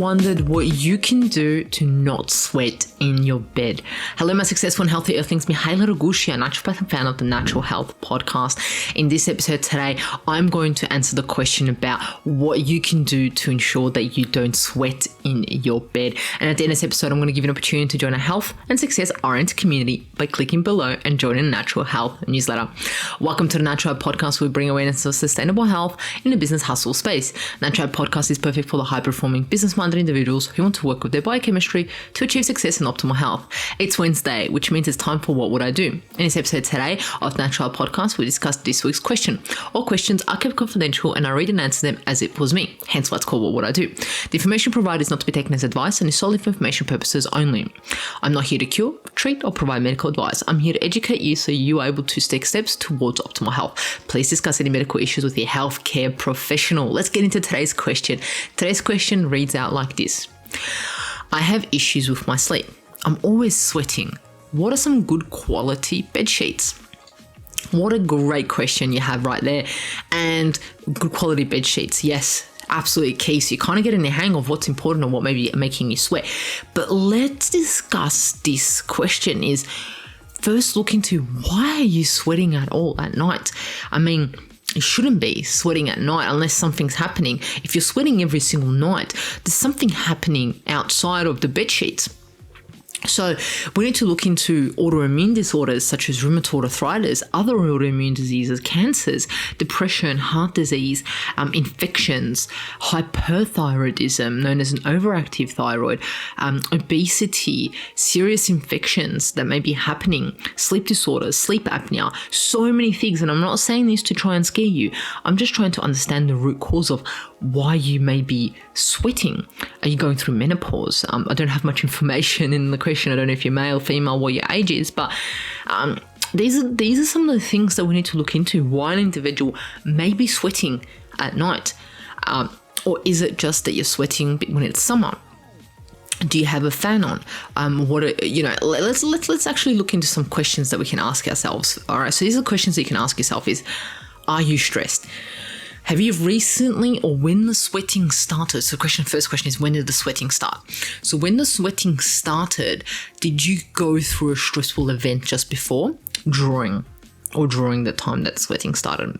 wondered what you can do to not sweat in your bed? Hello, my successful and healthy earthlings. Mihaela Ragushia, naturopath and fan of the Natural Health Podcast. In this episode today, I'm going to answer the question about what you can do to ensure that you don't sweat in your bed. And at the end of this episode, I'm going to give you an opportunity to join a health and success oriented community by clicking below and joining the Natural Health newsletter. Welcome to the Natural Health Podcast, where we bring awareness of sustainable health in the business hustle space. Natural Health Podcast is perfect for the high-performing, business-minded individuals who want to work with their biochemistry to achieve success and optimal health. It's Wednesday, which means it's time for What Would I Do? In this episode today of Natural Health Podcast, we discuss this week's question. All questions are kept confidential and I read and answer them as it was me, hence why it's called What Would I Do? The information provided is not to be taken as advice and is solely for information purposes only. I'm not here to cure, treat, or provide medical advice. I'm here to educate you so you are able to take steps towards optimal health. Please discuss any medical issues with your healthcare professional. Let's get into today's question. Today's question reads out like this. I have issues with my sleep. I'm always sweating. What are some good quality bed sheets? What a great question you have right there. And good quality bed sheets, yes, absolutely key. So you kind of get in the hang of what's important and what may be making you sweat. But let's discuss this question is first look into why are you sweating at all at night? I mean, you shouldn't be sweating at night unless something's happening. If you're sweating every single night, there's something happening outside of the bed sheets. So we need to look into autoimmune disorders such as rheumatoid arthritis, other autoimmune diseases, cancers, depression, heart disease, infections, hyperthyroidism, known as an overactive thyroid, obesity, serious infections that may be happening, sleep disorders, sleep apnea, so many things. And I'm not saying this to try and scare you. I'm just trying to understand the root cause of why you may be sweating. Are you going through menopause? I don't have much information in the question. I don't know if you're male, female, what your age is, but these are some of the things that we need to look into. Why an individual may be sweating at night, or is it just that you're sweating when it's summer? Do you have a fan on? Let's actually look into some questions that we can ask ourselves. All right, so these are the questions that you can ask yourself: is are you stressed? Have you recently or when the sweating started? So first question is, when did the sweating start? So when the sweating started, did you go through a stressful event just before, during the time that sweating started?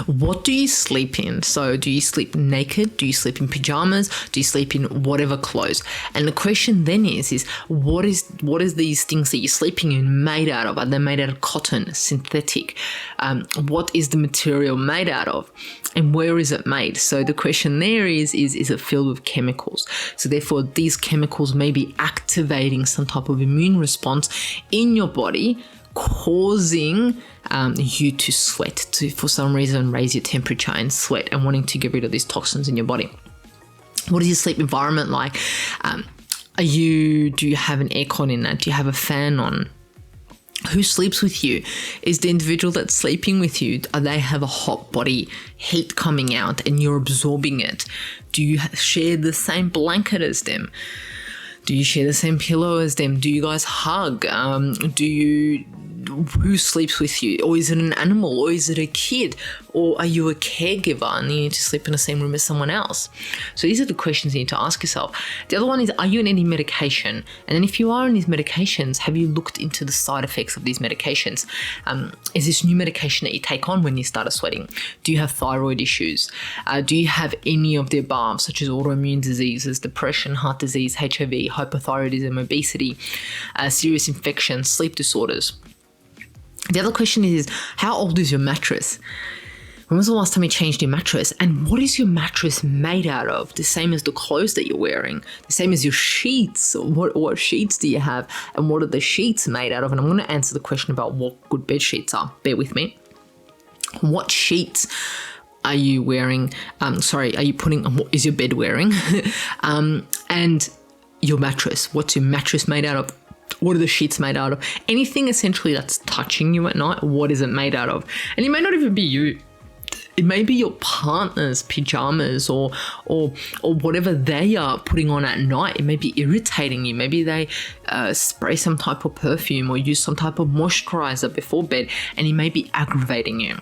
What do you sleep in? So do you sleep naked? Do you sleep in pajamas? Do you sleep in whatever clothes? And the question then is what is these things that you're sleeping in made out of? Are they made out of cotton, synthetic? What is the material made out of? And where is it made? So the question there is it filled with chemicals? So therefore these chemicals may be activating some type of immune response in your body, causing you to sweat, to for some reason raise your temperature and sweat and wanting to get rid of these toxins in your body. What is your sleep environment like? Do you have an aircon in that? Do you have a fan on? Who sleeps with you? Is the individual that's sleeping with you, do they have a hot body, heat coming out and you're absorbing it? Do you share the same blanket as them? Do you share the same pillow as them? Do you guys hug? Who sleeps with you? Or is it an animal? Or is it a kid? Or are you a caregiver and you need to sleep in the same room as someone else? So these are the questions you need to ask yourself. The other one is, are you on any medication? And then if you are on these medications, have you looked into the side effects of these medications? Is this new medication that you take on when you start sweating? Do you have thyroid issues? Do you have any of the above, such as autoimmune diseases, depression, heart disease, HIV, hypothyroidism, obesity, serious infections, sleep disorders? The other question is, how old is your mattress? When was the last time you changed your mattress? And what is your mattress made out of? The same as the clothes that you're wearing, the same as your sheets. What sheets do you have? And what are the sheets made out of? And I'm going to answer the question about what good bed sheets are. Bear with me. What sheets are you wearing? Are you putting, what is your bed wearing? And your mattress. What's your mattress made out of? What are the sheets made out of? Anything essentially that's touching you at night, what is it made out of? And it may not even be you. It may be your partner's pajamas or whatever they are putting on at night. It may be irritating you. Maybe they spray some type of perfume or use some type of moisturizer before bed, and it may be aggravating you.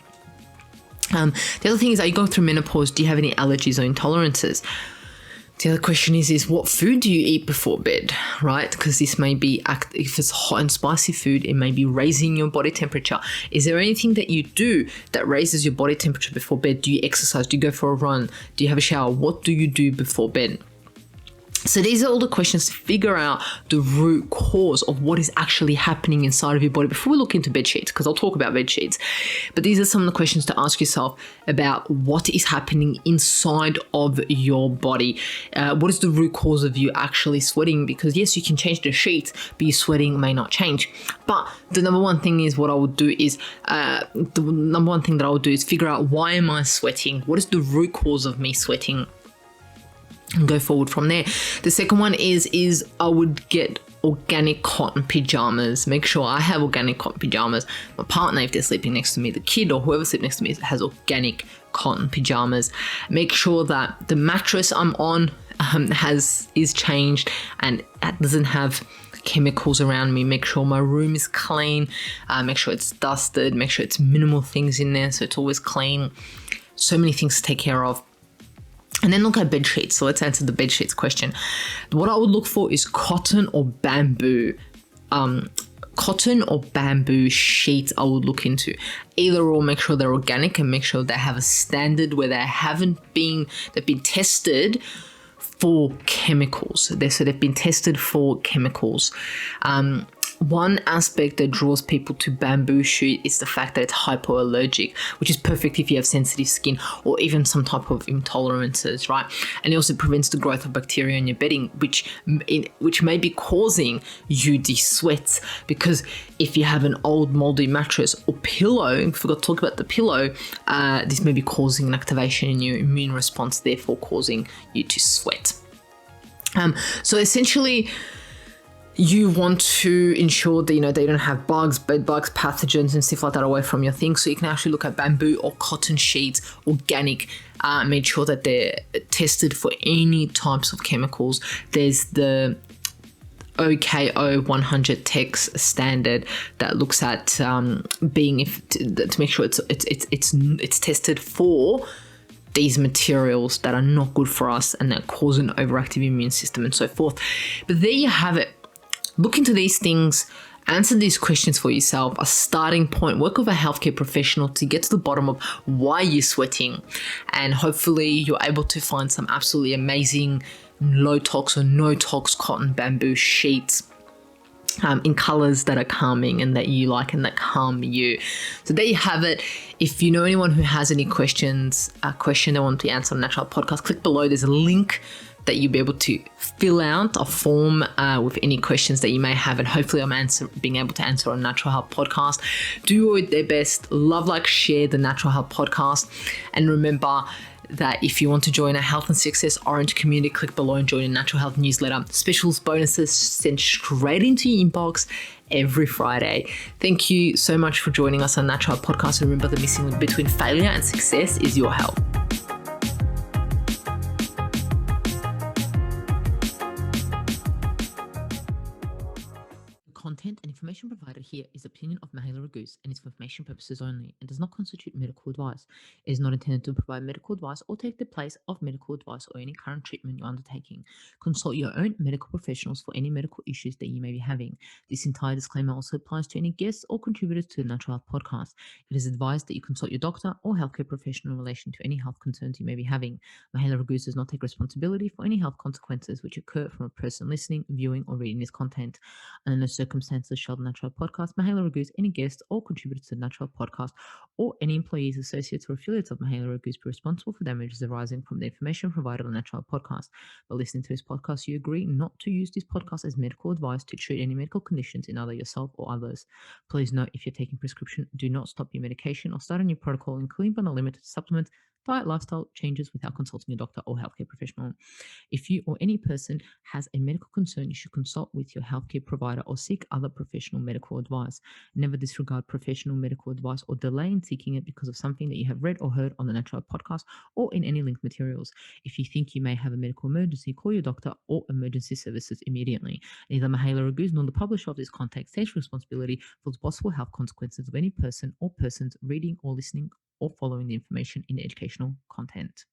The other thing is, are you going through menopause? Do you have any allergies or intolerances? The other question is what food do you eat before bed, right? Because this may be, if it's hot and spicy food, it may be raising your body temperature. Is there anything that you do that raises your body temperature before bed? Do you exercise? Do you go for a run? Do you have a shower? What do you do before bed? So these are all the questions to figure out the root cause of what is actually happening inside of your body before we look into bed sheets, because I'll talk about bed sheets. But these are some of the questions to ask yourself about what is happening inside of your body. What is the root cause of you actually sweating? Because yes, you can change the sheets, but your sweating may not change. But the number one thing is what I would do is, figure out, why am I sweating? What is the root cause of me sweating? And go forward from there. The second one is I would get organic cotton pajamas. Make sure I have organic cotton pajamas. My partner, if they're sleeping next to me, the kid or whoever sleeps next to me has organic cotton pajamas. Make sure that the mattress I'm on is changed and it doesn't have chemicals around me. Make sure my room is clean. Make sure it's dusted. Make sure it's minimal things in there so it's always clean. So many things to take care of. And then look at bed sheets. So let's answer the bed sheets question. What I would look for is cotton or bamboo. Cotton or bamboo sheets I would look into. Either or, make sure they're organic and make sure they have a standard where they've been tested for chemicals. They've been tested for chemicals. One aspect that draws people to bamboo sheet is the fact that it's hypoallergic, which is perfect if you have sensitive skin or even some type of intolerances, right? And it also prevents the growth of bacteria in your bedding, which may be causing you these sweats. Because if you have an old moldy mattress or pillow, I forgot to talk about the pillow, this may be causing an activation in your immune response, therefore causing you to sweat. So essentially, you want to ensure that they don't have bugs, bed bugs, pathogens and stuff like that away from your things. So you can actually look at bamboo or cotton sheets, organic, make sure that they're tested for any types of chemicals. There's the OKO 100 text standard that looks at to make sure it's tested for these materials that are not good for us and that cause an overactive immune system and so forth. But there you have it. Look into these things, answer these questions for yourself, a starting point, work with a healthcare professional to get to the bottom of why you're sweating. And hopefully you're able to find some absolutely amazing low tox or no tox cotton bamboo sheets in colors that are calming and that you like and that calm you. So there you have it. If you know anyone who has any questions, a question they want to answer on Natural Health Podcast, click below. There's a link that you'll be able to fill out a form with any questions that you may have, and hopefully I'm being able to answer on Natural Health Podcast. Do their best, love, like, share the Natural Health Podcast, and remember that if you want to join a Health and Success Orange community, click below and join a Natural Health newsletter. Specials, bonuses sent straight into your inbox every Friday. Thank you so much for joining us on Natural Health Podcast. Remember, the missing link between failure and success is your health. Content and information provided here is opinion of Mahela Raguse and is for information purposes only and does not constitute medical advice. It is not intended to provide medical advice or take the place of medical advice or any current treatment you're undertaking. Consult your own medical professionals for any medical issues that you may be having. This entire disclaimer also applies to any guests or contributors to the Natural Health Podcast. It is advised that you consult your doctor or healthcare professional in relation to any health concerns you may be having. Mahela Raguse does not take responsibility for any health consequences which occur from a person listening, viewing, or reading this content. Under no circumstances shall the Natural Health Podcast, Mahela Raguse, any guest or contributor to the Natural Health Podcast, or any employees, associates, or affiliates of Mahela Raguse be responsible for damages arising from the information provided on the Natural Health Podcast. By listening to this podcast, you agree not to use this podcast as medical advice to treat any medical conditions in either yourself or others. Please note, if you're taking prescription, do not stop your medication or start a new protocol, including but not limited to supplements, diet, lifestyle changes without consulting your doctor or healthcare professional. If you or any person has a medical concern, you should consult with your healthcare provider or seek other professional medical advice. Never disregard professional medical advice or delay in seeking it because of something that you have read or heard on the Natural Health Podcast or in any linked materials. If you think you may have a medical emergency, call your doctor or emergency services immediately. Neither Mahela Raguse nor the publisher of this content takes responsibility for the possible health consequences of any person or persons reading or listening or following the information in the educational content.